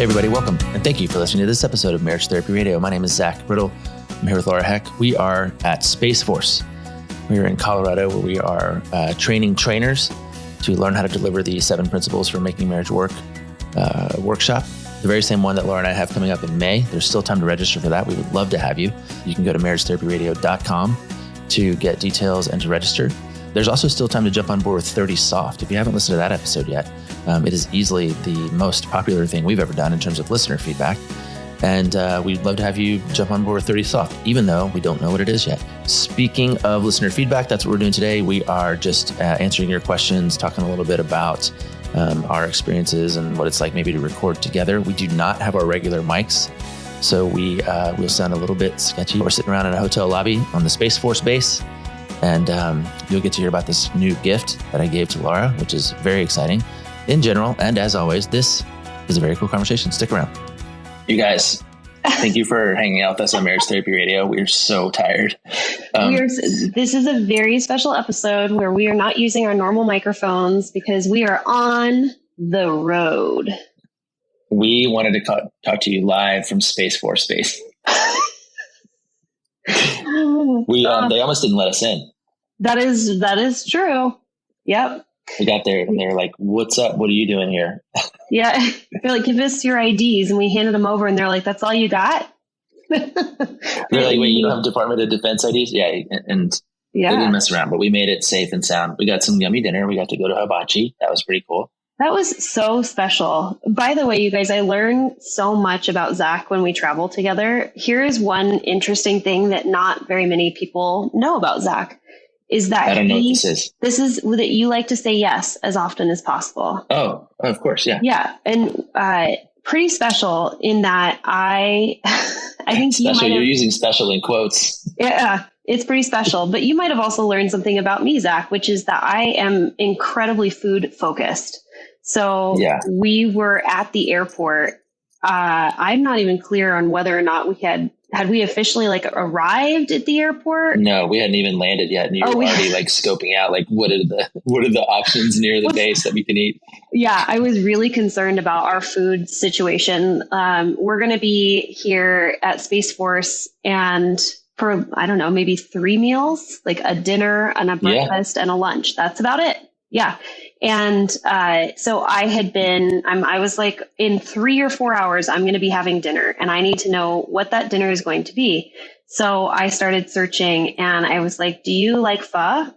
Hey everybody, welcome, and thank you for listening to this episode of Marriage Therapy Radio. My name is Zach Riddle. I'm here with Laura Heck. We are at Space Force. We are in Colorado, where we are training trainers to learn how to deliver the 7 principles for making marriage work workshop. The very same one that Laura and I have coming up in May. There's still time to register for that. We would love to have you. You can go to marriagetherapyradio.com to get details and to register. There's also still time to jump on board with 30 Soft. If you haven't listened to that episode yet, it is easily the most popular thing we've ever done in terms of listener feedback. And we'd love to have you jump on board with 30 Soft, even though we don't know what it is yet. Speaking of listener feedback, that's what we're doing today. We are just answering your questions, talking a little bit about our experiences and what it's like maybe to record together. We do not have our regular mics, so we'll sound a little bit sketchy. We're sitting around in a hotel lobby on the Space Force base, and you'll get to hear about this new gift that I gave to Laura, which is very exciting. In general, and as always, this is a very cool conversation. Stick around. You guys, thank you for hanging out with us on Marriage Therapy Radio. We're so tired. This is a very special episode where we are not using our normal microphones because we are on the road. We wanted to talk to you live from Space Force Base. They almost didn't let us in. That is true. Yep. We got there and they were like, "What's up? What are you doing here?" Yeah. They're like, "Give us your IDs." And we handed them over and they're like, "That's all you got?" They're like, "Wait, you don't have Department of Defense IDs?" Yeah. And they didn't mess around, but we made it safe and sound. We got some yummy dinner. We got to go to hibachi. That was pretty cool. That was so special. By the way, you guys, I learned so much about Zach when we travel together. Here is one interesting thing that not very many people know about Zach. Is that I don't know what this is. This is that you like to say yes as often as possible. Oh, of course. Yeah. Yeah. And pretty special in that I think you're using special in quotes. Yeah, it's pretty special. But you might have also learned something about me, Zach, which is that I am incredibly food focused. So we were at the airport. I'm not even clear on whether or not we had we officially arrived at the airport? No, we hadn't even landed yet. And you were already scoping out what are the options near the base that we can eat? Yeah, I was really concerned about our food situation. We're going to be here at Space Force and for, I don't know, maybe 3 meals, like a dinner and a breakfast and a lunch. That's about it. Yeah. And so I was like, in 3 or 4 hours, I'm going to be having dinner and I need to know what that dinner is going to be. So I started searching and I was like, do you like pho?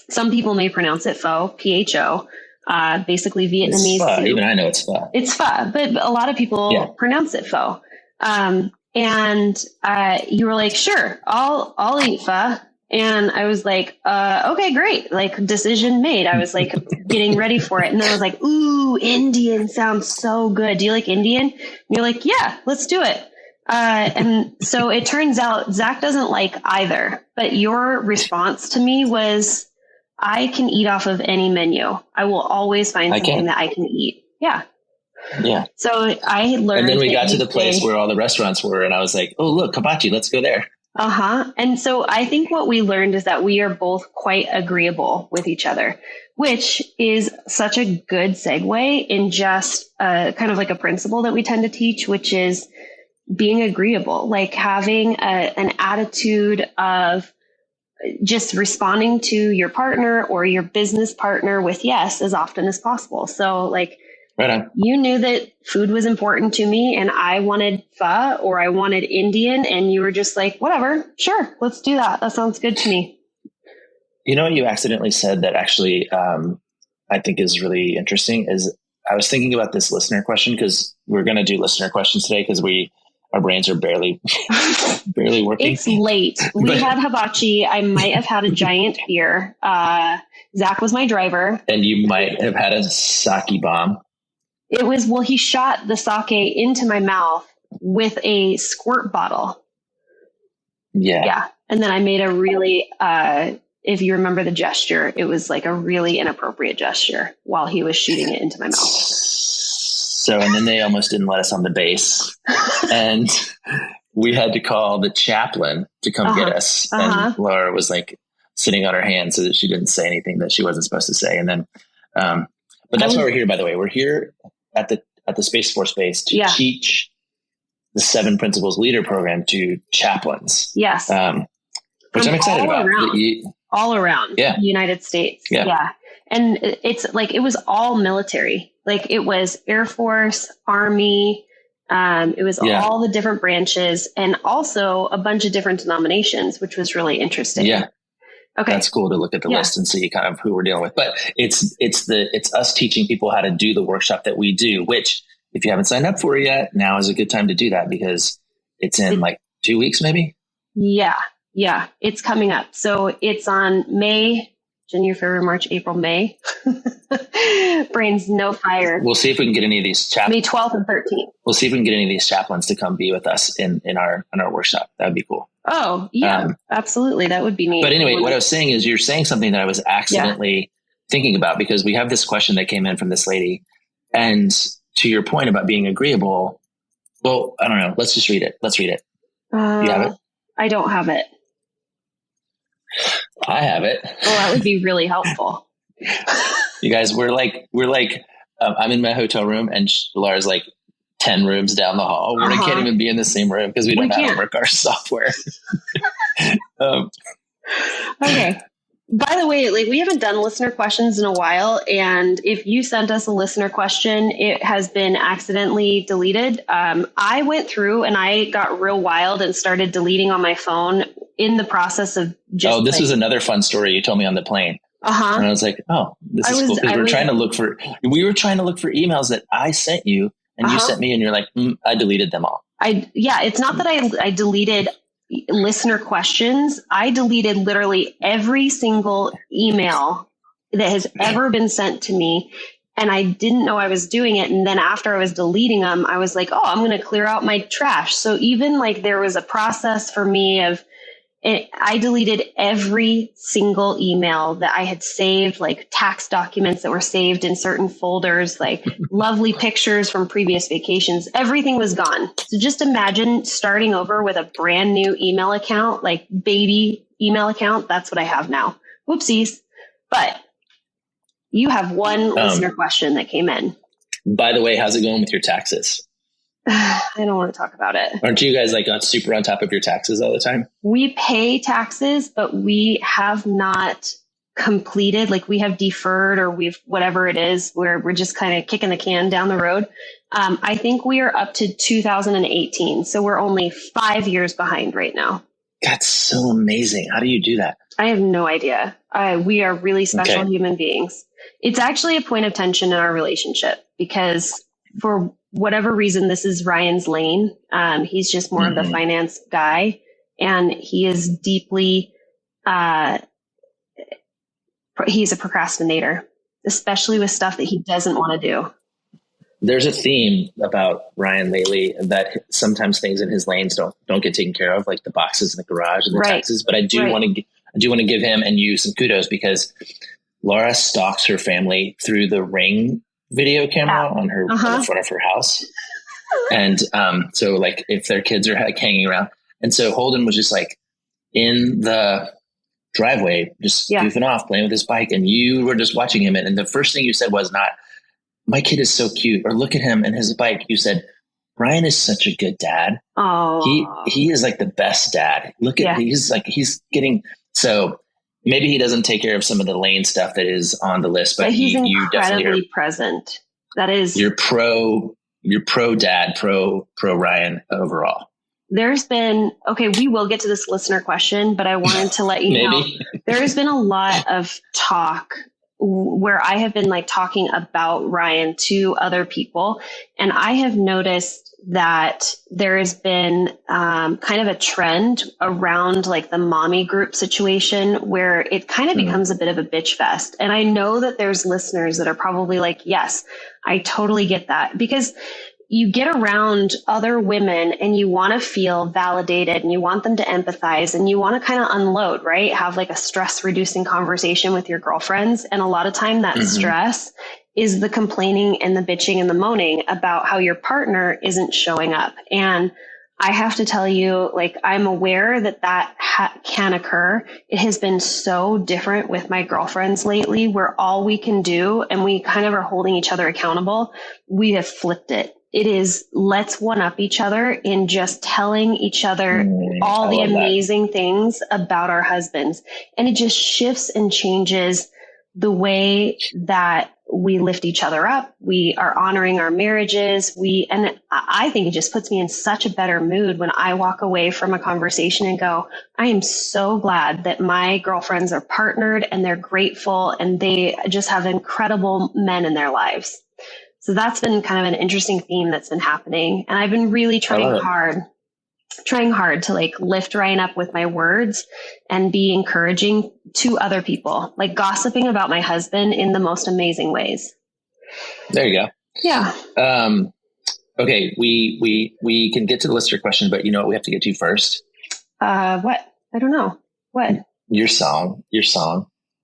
Some people may pronounce it pho, P-H-O, basically Vietnamese soup. Even I know it's pho. It's pho, but a lot of people pronounce it pho. And you were like, sure, I'll eat pho. And I was like, okay, great. Decision made. I was getting ready for it. And then I was like, ooh, Indian sounds so good. Do you like Indian? And you're like, yeah, let's do it. And so it turns out Zach doesn't like either. But your response to me was, I can eat off of any menu. I will always find something that I can eat. Yeah. Yeah. So I had learned. And then we got to the place where all the restaurants were. And I was like, oh, look, hibachi, let's go there. Uh-huh. And so I think what we learned is that we are both quite agreeable with each other, which is such a good segue in just kind of like a principle that we tend to teach, which is being agreeable, like having an attitude of just responding to your partner or your business partner with yes as often as possible. So right on. You knew that food was important to me and I wanted pho or I wanted Indian and you were just like, whatever, sure, let's do that. That sounds good to me. You know what you accidentally said that actually I think is really interesting is I was thinking about this listener question because we're going to do listener questions today because our brains are barely working. It's late. We had hibachi. I might have had a giant beer. Zach was my driver. And you might have had a sake bomb. It was, he shot the sake into my mouth with a squirt bottle. Yeah. Yeah. And then I made a really, if you remember the gesture, it was like a really inappropriate gesture while he was shooting it into my mouth. So, and then they almost didn't let us on the base. And we had to call the chaplain to come get us. And Laura was sitting on her hands so that she didn't say anything that she wasn't supposed to say. And then, but that's why we're here, by the way. We're here at the at the Space Force base to Yeah. teach the 7 Principles Leader program to chaplains. Yes. Which From I'm excited all about. around. All around Yeah. the United States. Yeah. Yeah. And it's like, it was all military. Like it was Air Force, Army. It was all the different branches and also a bunch of different denominations, which was really interesting. Yeah. Okay. That's cool to look at the list and see kind of who we're dealing with. But it's us teaching people how to do the workshop that we do, which if you haven't signed up for it yet, now is a good time to do that because it's in like 2 weeks, maybe. Yeah. Yeah. It's coming up. So it's on May, January, February, March, April, May. Brain's no fire. We'll see if we can get any of these chaplains. May 12th and 13th. We'll see if we can get any of these chaplains to come be with us in our workshop. That would be cool. Oh, yeah, absolutely. That would be neat. But anyway, what I was saying is you're saying something that I was accidentally thinking about because we have this question that came in from this lady. And to your point about being agreeable, well, I don't know. Let's just read it. Let's read it. Do you have it? I don't have it. I have it. Well, that would be really helpful. You guys, we're like, I'm in my hotel room and Laura's like 10 rooms down the hall. We can't even be in the same room because we don't know how to work our software. Okay. By the way, like we haven't done listener questions in a while. And if you sent us a listener question, it has been accidentally deleted. I went through and I got real wild and started deleting on my phone in the process of just. Oh, this was another fun story you told me on the plane. And I was like, oh, this is cool. Because we were trying to look for emails that I sent you and you sent me and you're like, I deleted them all. It's not that I deleted listener questions. I deleted literally every single email that has ever been sent to me. And I didn't know I was doing it. And then after I was deleting them, I was like, oh, I'm going to clear out my trash. So even like there was a process for me of I deleted every single email that I had saved, like tax documents that were saved in certain folders, like lovely pictures from previous vacations. Everything was gone. So just imagine starting over with a brand new email account, like baby email account. That's what I have now. Whoopsies. But you have one listener question that came in. By the way, how's it going with your taxes? I don't want to talk about it. Aren't you guys like super on top of your taxes all the time? We pay taxes, but we have not completed, like we have deferred or we've whatever it is where we're just kind of kicking the can down the road. I think we are up to 2018. So we're only 5 years behind right now. That's so amazing. How do you do that? I have no idea. We are really special human beings. It's actually a point of tension in our relationship because for whatever reason, this is Ryan's lane. He's just more of the finance guy, and he is deeply, he's a procrastinator, especially with stuff that he doesn't want to do. There's a theme about Ryan lately that sometimes things in his lanes don't get taken care of, like the boxes in the garage and the taxes. But I do want to give him and you some kudos because Laura stalks her family through the Ring video camera on her on the front of her house. And so like if their kids are like hanging around. And so Holden was just like in the driveway, just goofing off, playing with his bike. And you were just watching him. And the first thing you said was not, my kid is so cute, or look at him and his bike. You said, Ryan is such a good dad. Oh, he is like the best dad. Look at, he's getting, so maybe he doesn't take care of some of the lane stuff that is on the list, but he's you incredibly definitely present. That is, you're pro dad, pro Ryan overall. There's been, we will get to this listener question, but I wanted to let you know, there has been a lot of talk where I have been like talking about Ryan to other people. And I have noticed that there has been kind of a trend around like the mommy group situation where it kind of becomes a bit of a bitch fest. And I know that there's listeners that are probably like, yes, I totally get that, because you get around other women and you want to feel validated and you want them to empathize and you want to kind of unload, right? Have like a stress reducing conversation with your girlfriends. And a lot of time that stress is the complaining and the bitching and the moaning about how your partner isn't showing up. And I have to tell you, like, I'm aware that can occur. It has been so different with my girlfriends lately, where all we can do, and we kind of are holding each other accountable, we have flipped it. It is, let's one up each other in just telling each other all the amazing things about our husbands. And it just shifts and changes the way that we lift each other up. We are honoring our marriages. And I think it just puts me in such a better mood when I walk away from a conversation and go, I am so glad that my girlfriends are partnered and they're grateful and they just have incredible men in their lives. So that's been kind of an interesting theme that's been happening. And I've been really trying hard to like lift Ryan up with my words and be encouraging to other people, like gossiping about my husband in the most amazing ways. There you go. Yeah. Okay. We can get to the listener question, but you know what we have to get to first? What? I don't know. What? Your song.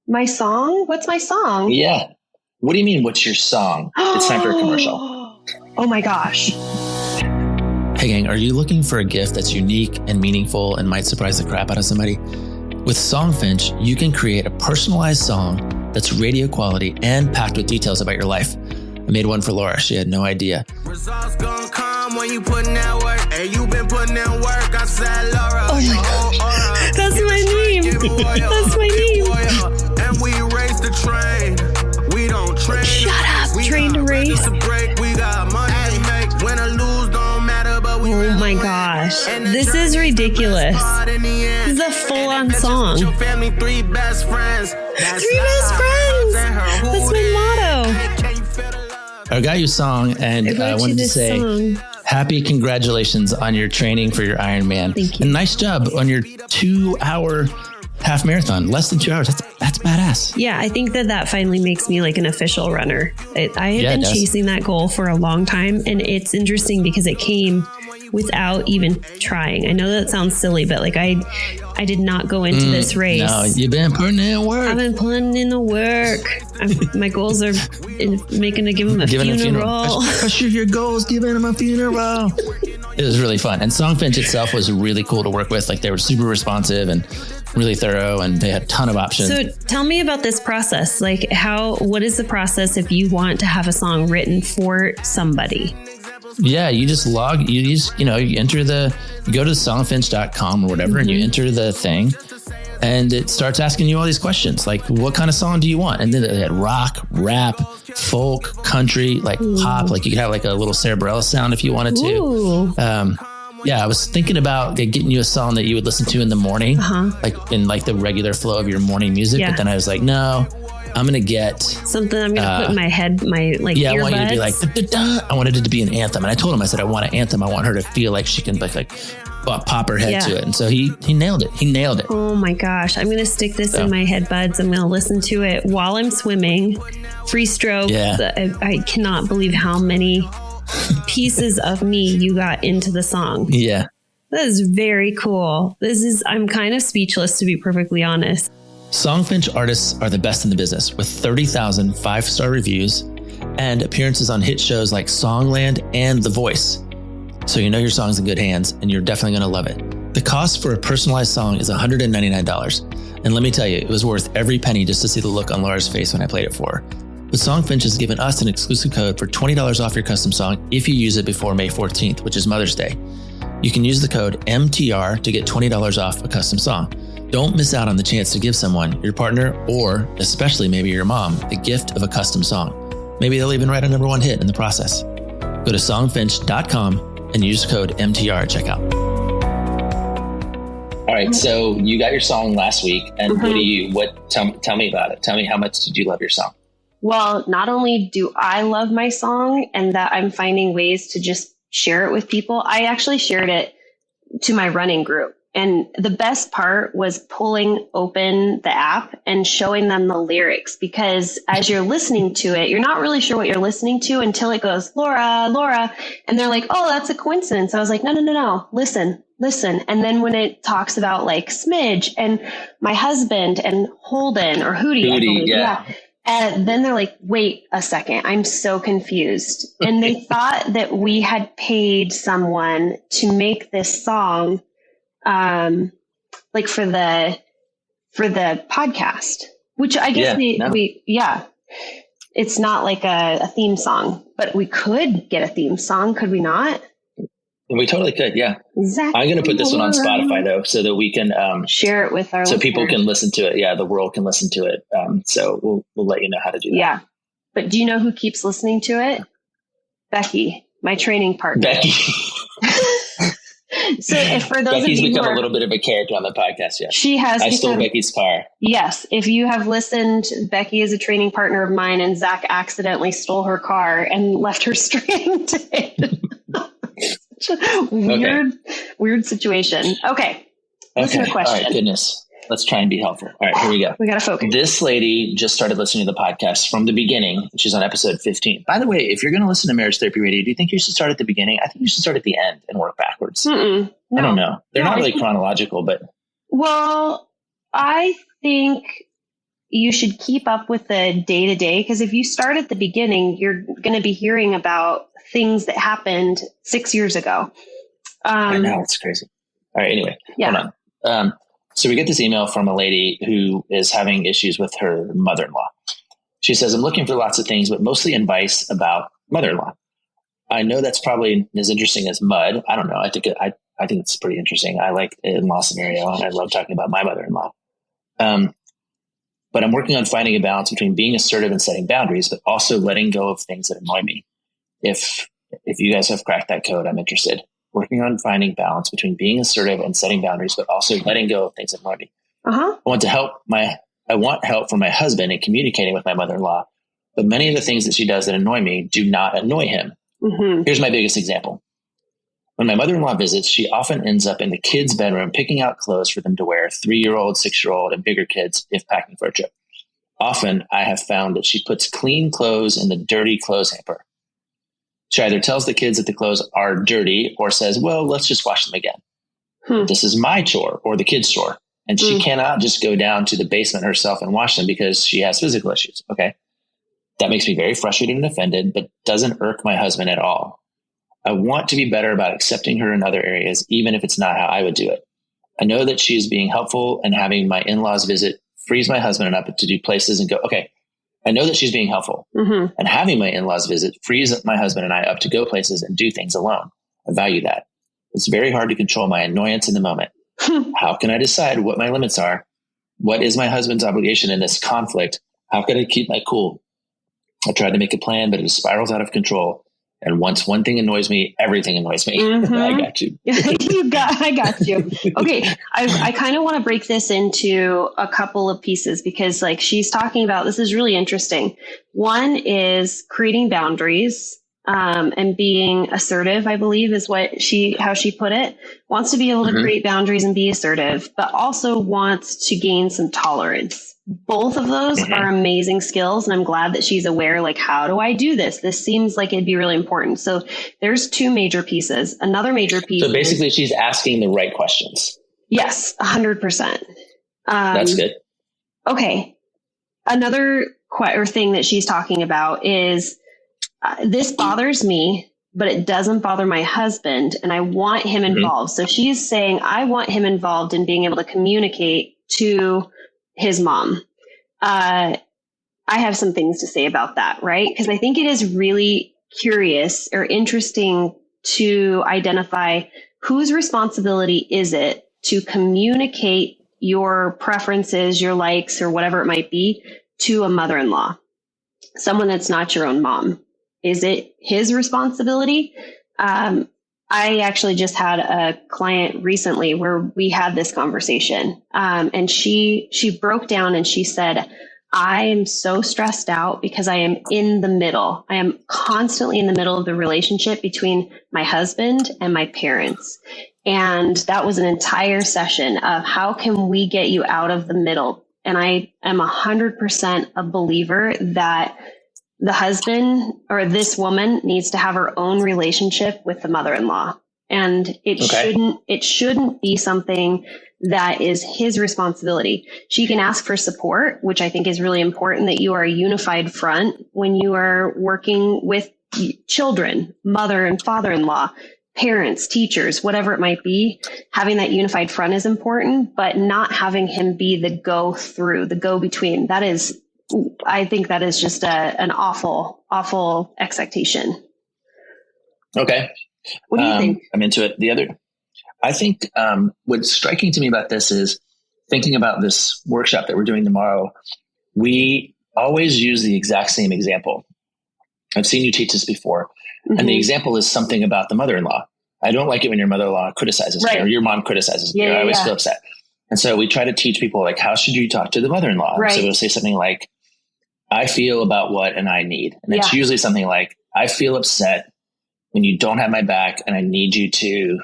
My song? What's my song? Yeah. What do you mean? What's your song? It's time for a commercial. Oh my gosh. Hey gang, are you looking for a gift that's unique and meaningful and might surprise the crap out of somebody? With Songfinch, you can create a personalized song that's radio quality and packed with details about your life. I made one for Laura. She had no idea. Results gonna come when you put in that work. And you been putting in work. I said, Laura. Oh my gosh. That's my name. That's my name. And we race the train. We don't train. Shut up. Train to race. We got money to make. Win or lose don't matter, but we Oh my gosh. This is ridiculous. This is a full-on song. Your family, three best friends. That's my motto. I got you a song, and I wanted to say happy congratulations on your training for your Ironman. Thank you. And nice job on your 2-hour half marathon. Less than 2 hours. That's badass. Yeah, I think that finally makes me like an official runner. I have been chasing that goal for a long time, and it's interesting because it came without even trying. I know that sounds silly, but like I did not go into this race. No, you've been putting in work. I've been putting in the work. My goals are give him a funeral. Pursue your goals, giving him a funeral. It was really fun. And Songfinch itself was really cool to work with. Like, they were super responsive and really thorough, and they had a ton of options. So tell me about this process. Like, what is the process if you want to have a song written for somebody? Yeah, you just you go to songfinch.com or whatever, and you enter the thing, and it starts asking you all these questions, like, what kind of song do you want? And then they had rock, rap, folk, country, like pop, like you could have like a little Sarah Bareilles sound if you wanted to. Yeah, I was thinking about getting you a song that you would listen to in the morning, like in like the regular flow of your morning music. Yeah. But then I was like, no, I'm going to get something I'm going to put in my head, earbuds. I want you to be like, da-da-da. I wanted it to be an anthem. And I told him, I said, I want an anthem. I want her to feel like she can like pop her head to it. And so he nailed it. He nailed it. Oh my gosh. I'm going to stick this in my headbuds. I'm going to listen to it while I'm swimming. Free stroke. Yeah. I cannot believe how many pieces of me you got into the song. Yeah. That is very cool. I'm kind of speechless, to be perfectly honest. Songfinch artists are the best in the business, with 30,000 5-star reviews and appearances on hit shows like Songland and The Voice. So you know your song's in good hands, and you're definitely going to love it. The cost for a personalized song is $199. And let me tell you, it was worth every penny just to see the look on Laura's face when I played it for her. But Songfinch has given us an exclusive code for $20 off your custom song if you use it before May 14th, which is Mother's Day. You can use the code MTR to get $20 off a custom song. Don't miss out on the chance to give someone, your partner, or especially maybe your mom, the gift of a custom song. Maybe they'll even write a #1 hit in the process. Go to songfinch.com and use code MTR at checkout. All right, so you got your song last week, and tell me about it. Tell me, how much did you love your song? Well, not only do I love my song and that I'm finding ways to just share it with people, I actually shared it to my running group. And the best part was pulling open the app and showing them the lyrics, because as you're listening to it, you're not really sure what you're listening to until it goes, Laura, Laura. And they're like, oh, that's a coincidence. I was like, no. Listen. And then when it talks about like Smidge and my husband and Holden or Hootie, yeah. And then they're like, wait a second, I'm so confused. And they thought that we had paid someone to make this song, like for the podcast, which I guess it's not like a theme song, but we could get a theme song. Could we not? We totally could. Yeah. Exactly. I'm going to put this one on Spotify though, so that we can share it with our so listeners. People can listen to it. Yeah. The world can listen to it. So we'll let you know how to do that. Yeah. But do you know who keeps listening to it? Becky, my training partner. Becky. So if for those Becky's of you become who a little bit of a character on the podcast. Yeah. She has. I stole Becky's car. Yes. If you have listened, Becky is a training partner of mine, and Zach accidentally stole her car and left her stranded. Weird situation. Okay. Listener question. All right, goodness. Let's try and be helpful. All right, here we go. We got to focus. This lady just started listening to the podcast from the beginning. She's on episode 15. By the way, if you're going to listen to Marriage Therapy Radio, do you think you should start at the beginning? I think you should start at the end and work backwards. No. I don't know. They're not really chronological, but. Well, I think you should keep up with the day to day, because if you start at the beginning, you're going to be hearing about things that happened 6 years ago. I know, it's crazy. All right, anyway, hold on. So we get this email from a lady who is having issues with her mother-in-law. She says, I'm looking for lots of things, but mostly advice about mother-in-law. I know that's probably as interesting as mud. I don't know. I think it's pretty interesting. I like an in-law scenario, and I love talking about my mother-in-law. But I'm working on finding a balance between being assertive and setting boundaries, but also letting go of things that annoy me. If you guys have cracked that code, I'm interested. Working on finding balance between being assertive and setting boundaries, but also letting go of things that annoy me. I want help from my husband in communicating with my mother-in-law, but many of the things that she does that annoy me do not annoy him. Here's my biggest example. When my mother-in-law visits, she often ends up in the kids' bedroom picking out clothes for them to wear, 3-year-old, 6-year-old, and bigger kids if packing for a trip. Often, I have found that she puts clean clothes in the dirty clothes hamper. She either tells the kids that the clothes are dirty or says, well, let's just wash them again. This is my chore or the kids' chore. And she cannot just go down to the basement herself and wash them because she has physical issues. Okay. That makes me very frustrated and offended, but doesn't irk my husband at all. I want to be better about accepting her in other areas, even if it's not how I would do it. I know that she is being helpful, and having my in-laws visit frees my husband up to do places and go, okay, I know that she's being helpful, and having my in-laws visit frees my husband and I up to go places and do things alone. I value that. It's very hard to control my annoyance in the moment. How can I decide what my limits are? What is my husband's obligation in this conflict? How can I keep my cool? I tried to make a plan, but it spirals out of control. And once one thing annoys me, everything annoys me. I got you. I got you. Okay. I kind of want to break this into a couple of pieces, because like she's talking about, this is really interesting. One is creating boundaries, and being assertive, I believe is how she put it. Wants to be able to create boundaries and be assertive, but also wants to gain some tolerance. Both of those are amazing skills. And I'm glad that she's aware, like, how do I do this? This seems like it'd be really important. So there's two major pieces. Another major piece. So basically she's asking the right questions. Yes, 100%. That's good. Okay. Another thing that she's talking about is this bothers me, but it doesn't bother my husband, and I want him involved. So she's saying, I want him involved in being able to communicate to his mom. I have some things to say about that, right? Because I think it is really curious or interesting to identify whose responsibility is it to communicate your preferences, your likes, or whatever it might be to a mother-in-law, someone that's not your own mom. Is it his responsibility? I actually just had a client recently where we had this conversation, and she broke down and she said, I am so stressed out because I am in the middle. I am constantly in the middle of the relationship between my husband and my parents. And that was an entire session of how can we get you out of the middle? And I am 100% a believer that the husband or this woman needs to have her own relationship with the mother-in-law. and it shouldn't be something that is his responsibility. She can ask for support, which I think is really important, that you are a unified front when you are working with children, mother and father-in-law, parents, teachers, whatever it might be. Having that unified front is important, but not having him be the go-between. I think that is just an awful expectation. Okay. What do you think? I'm into it. I think what's striking to me about this is thinking about this workshop that we're doing tomorrow. We always use the exact same example. I've seen you teach this before. Mm-hmm. And the example is something about the mother-in-law. I don't like it when your mother-in-law criticizes me or your mom criticizes me. I always feel upset. And so we try to teach people, like, how should you talk to the mother-in-law? Right. So we'll say something like, I feel about what and I need. And it's usually something like, I feel upset when you don't have my back and I need you to,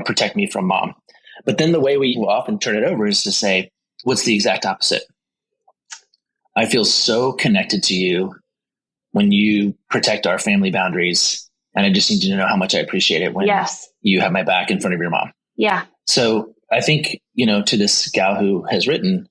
protect me from mom. But then the way we will often turn it over is to say, what's the exact opposite? I feel so connected to you when you protect our family boundaries. And I just need you to know how much I appreciate it when you have my back in front of your mom. Yeah. So I think, to this gal who has written,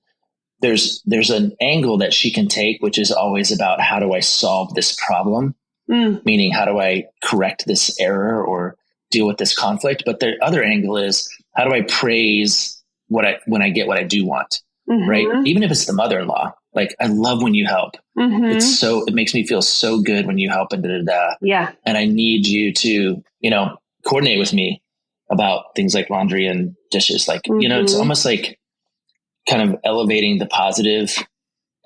there's an angle that she can take, which is always about, how do I solve this problem? Meaning, how do I correct this error or deal with this conflict? But the other angle is, how do I praise when I get what I do want? Mm-hmm. Right. Even if it's the mother-in-law, like, I love when you help. Mm-hmm. It makes me feel so good when you help and Yeah. And I need you to, coordinate with me about things like laundry and dishes. Like, it's almost like kind of elevating the positive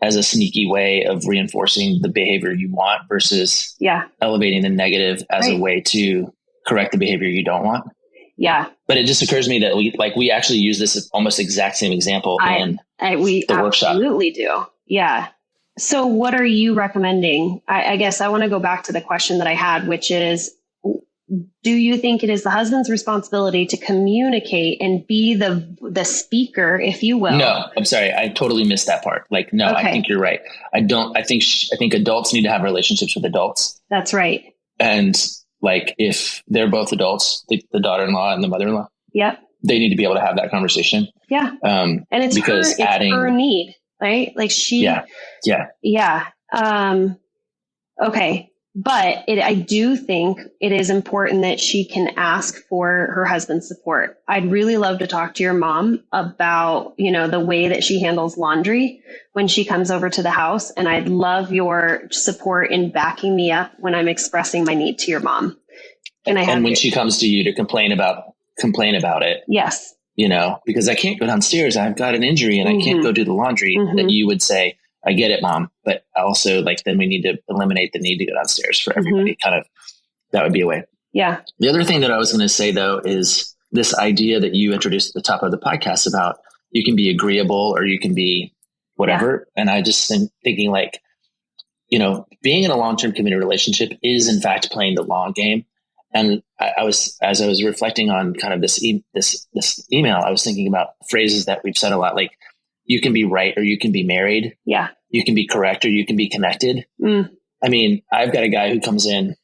as a sneaky way of reinforcing the behavior you want versus elevating the negative as a way to correct the behavior you don't want. Yeah. But it just occurs to me that we actually use this almost exact same example in the workshop. Absolutely do. Yeah. So what are you recommending? I guess I want to go back to the question that I had, which is, do you think it is the husband's responsibility to communicate and be the speaker, if you will? No, I'm sorry. I totally missed that part. No, okay. I think you're right. I think adults need to have relationships with adults. That's right. And if they're both adults, the daughter-in-law and the mother-in-law, they need to be able to have that conversation. Yeah. And it's because her need, right? Okay. But I do think it is important that she can ask for her husband's support. I'd really love to talk to your mom about, the way that she handles laundry when she comes over to the house. And I'd love your support in backing me up when I'm expressing my need to your mom. And when she comes to you to complain about it. Yes. Because I can't go downstairs. I've got an injury and I can't go do the laundry. That you would say, I get it, mom. But also then we need to eliminate the need to go downstairs for everybody. That would be a way. Yeah. The other thing that I was going to say, though, is this idea that you introduced at the top of the podcast about you can be agreeable or you can be whatever. Yeah. And I just thinking being in a long-term committed relationship is in fact playing the long game. And as I was reflecting on kind of this email, I was thinking about phrases that we've said a lot, like, you can be right or you can be married. Yeah. You can be correct or you can be connected. I mean, I've got a guy who comes in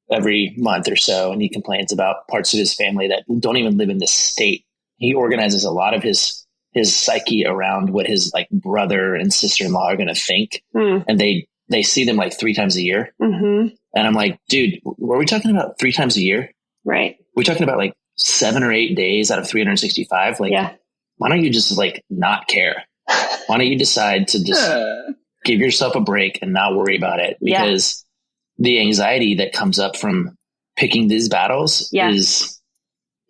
every month or so and he complains about parts of his family that don't even live in this state. He organizes a lot of his psyche around what his brother and sister-in-law are going to think. And they see them 3 times a year. Mm-hmm. And I'm like, dude, were we talking about 3 times a year? Right. We're talking about 7 or 8 days out of 365. Why don't you just not care? Why don't you decide to just give yourself a break and not worry about it? Because the anxiety that comes up from picking these battles is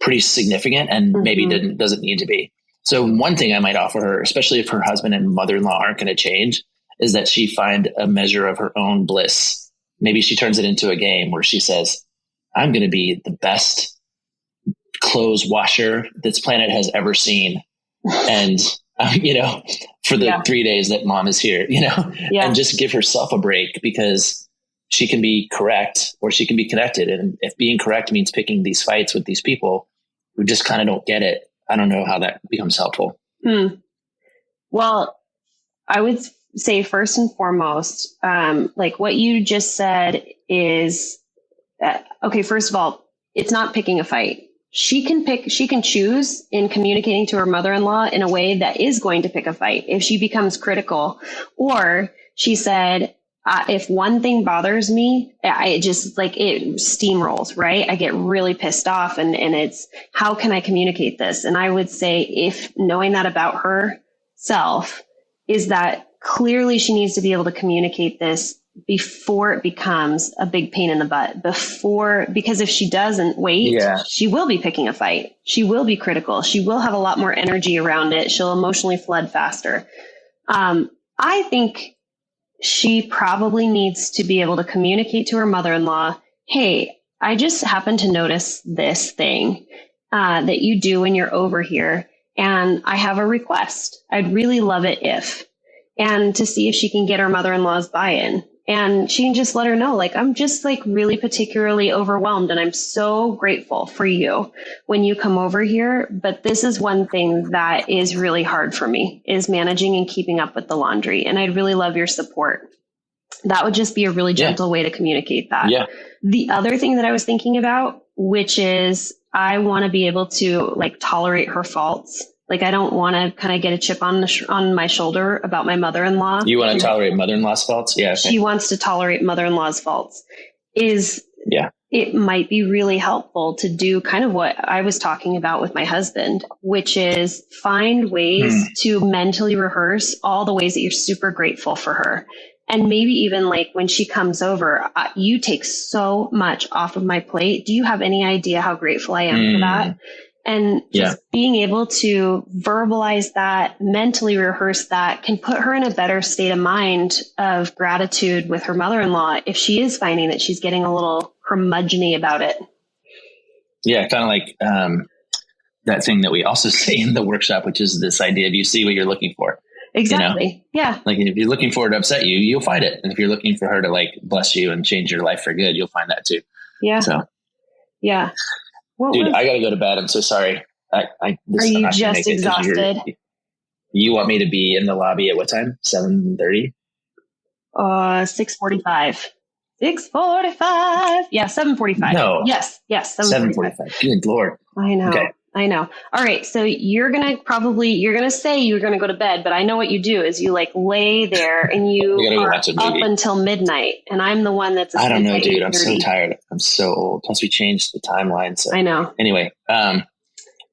pretty significant and maybe doesn't need to be. So one thing I might offer her, especially if her husband and mother-in-law aren't going to change, is that she find a measure of her own bliss. Maybe she turns it into a game where she says, I'm going to be the best clothes washer this planet has ever seen. And for the 3 days that mom is here, and just give herself a break, because she can be correct or she can be connected. And if being correct means picking these fights with these people who just kind of don't get it, I don't know how that becomes helpful. Well, I would say first and foremost, what you just said is, okay, first of all, it's not picking a fight. she can choose in communicating to her mother-in-law in a way that is going to pick a fight if she becomes critical. Or she said, if one thing bothers me, it just like it steamrolls, right? I get really pissed off and it's, how can I communicate this? And I would say, if knowing that about herself, is that clearly she needs to be able to communicate this before it becomes a big pain in the butt, because if she doesn't wait, she will be picking a fight. She will be critical. She will have a lot more energy around it. She'll emotionally flood faster. I think she probably needs to be able to communicate to her mother-in-law, hey, I just happened to notice this thing that you do when you're over here, and I have a request. I'd really love it if, and to see if she can get her mother-in-law's buy-in. And she can just let her know, like, I'm just like really particularly overwhelmed, and I'm so grateful for you when you come over here. But this is one thing that is really hard for me, is managing and keeping up with the laundry. And I'd really love your support. That would just be a really gentle way to communicate that. Yeah. The other thing that I was thinking about, which is I want to be able to like tolerate her faults. Like, I don't want to kind of get a chip on my shoulder about my mother-in-law. You want to tolerate mother-in-law's faults? Yeah. Okay. She wants to tolerate mother-in-law's faults. It might be really helpful to do kind of what I was talking about with my husband, which is find ways to mentally rehearse all the ways that you're super grateful for her. And maybe even like when she comes over, you take so much off of my plate. Do you have any idea how grateful I am for that? And just being able to verbalize that, mentally rehearse that, can put her in a better state of mind of gratitude with her mother-in-law if she is finding that she's getting a little curmudgeon-y about it. Yeah, kind of like that thing that we also say in the workshop, which is this idea of you see what you're looking for. Exactly. You know? Yeah. Like if you're looking for her to upset you, you'll find it. And if you're looking for her to like bless you and change your life for good, you'll find that too. Yeah. So, yeah. Dude, I got to go to bed. I'm so sorry. Are you just exhausted? You want me to be in the lobby at what time? 7:30? 6:45. 6:45. Yeah, 7:45. No. Yes, 7:45. Good Lord. I know. Okay. I know. All right. So you're going to say you're going to go to bed, but I know what you do is you like lay there and you are up until midnight. And I'm the one that's, I don't know, dude. I'm so tired. I'm so old. Plus we changed the timeline. So I know. Anyway. All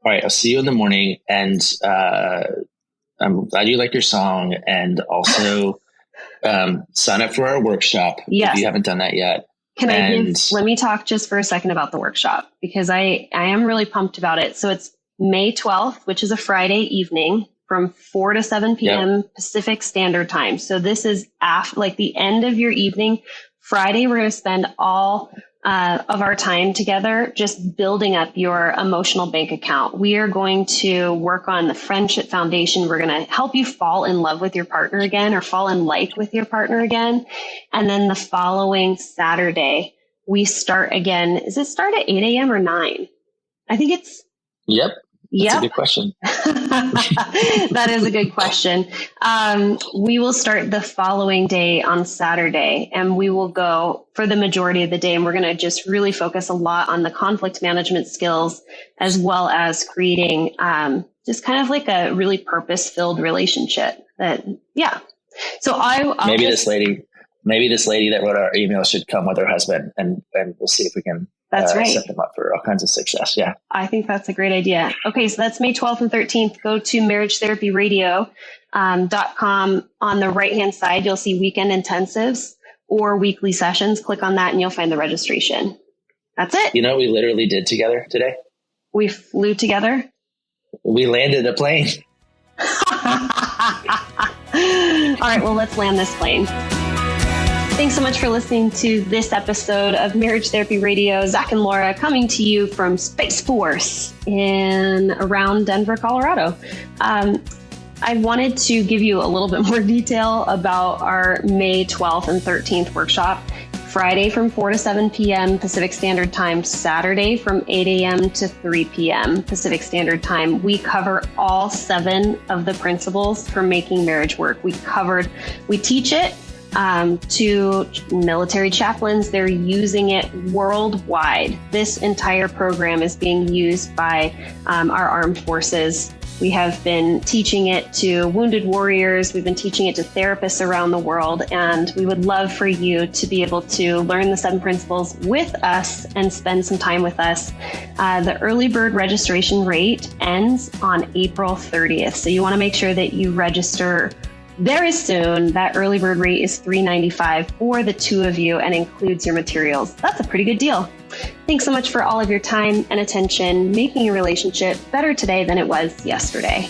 right. I'll see you in the morning. And I'm glad you like your song, and also sign up for our workshop. Yes. If you haven't done that yet. Let me talk just for a second about the workshop, because I am really pumped about it. So it's May 12th, which is a Friday evening from 4 to 7 p.m. Pacific Standard Time. So this is like the end of your evening. Friday, we're going to spend all of our time together just building up your emotional bank account. We are going to work on the friendship foundation. We're going to help you fall in love with your partner again, or fall in light with your partner again. And then the following Saturday, we start again. Does it start at 8 a.m. or 9? I think it's... Yep. That's a good question. That is a good question. We will start the following day on Saturday, and we will go for the majority of the day. And we're going to just really focus a lot on the conflict management skills, as well as creating just kind of like a really purpose-filled relationship. So maybe this lady that wrote our email should come with her husband, and we'll see if we can. That's right. Set them up for all kinds of success. Yeah. I think that's a great idea. Okay. So that's May 12th and 13th. Go to marriagetherapyradio.com. On the right-hand side, you'll see weekend intensives or weekly sessions. Click on that and you'll find the registration. That's it. You know what we literally did together today? We flew together. We landed a plane. All right. Well, let's land this plane. Thanks so much for listening to this episode of Marriage Therapy Radio. Zach and Laura coming to you from Space Force around Denver, Colorado. I wanted to give you a little bit more detail about our May 12th and 13th workshop. Friday from 4 to 7 p.m. Pacific Standard Time, Saturday from 8 a.m. to 3 p.m. Pacific Standard Time. We cover all 7 of the principles for making marriage work. We teach it. to military chaplains. They're using it worldwide. This entire program is being used by our armed forces. We have been teaching it to wounded warriors. We've been teaching it to therapists around the world. And we would love for you to be able to learn the 7 principles with us and spend some time with us. The early bird registration rate ends on April 30th. So you want to make sure that you register very soon. That early bird rate is $395 for the 2 of you and includes your materials. That's a pretty good deal. Thanks so much for all of your time and attention, making your relationship better today than it was yesterday.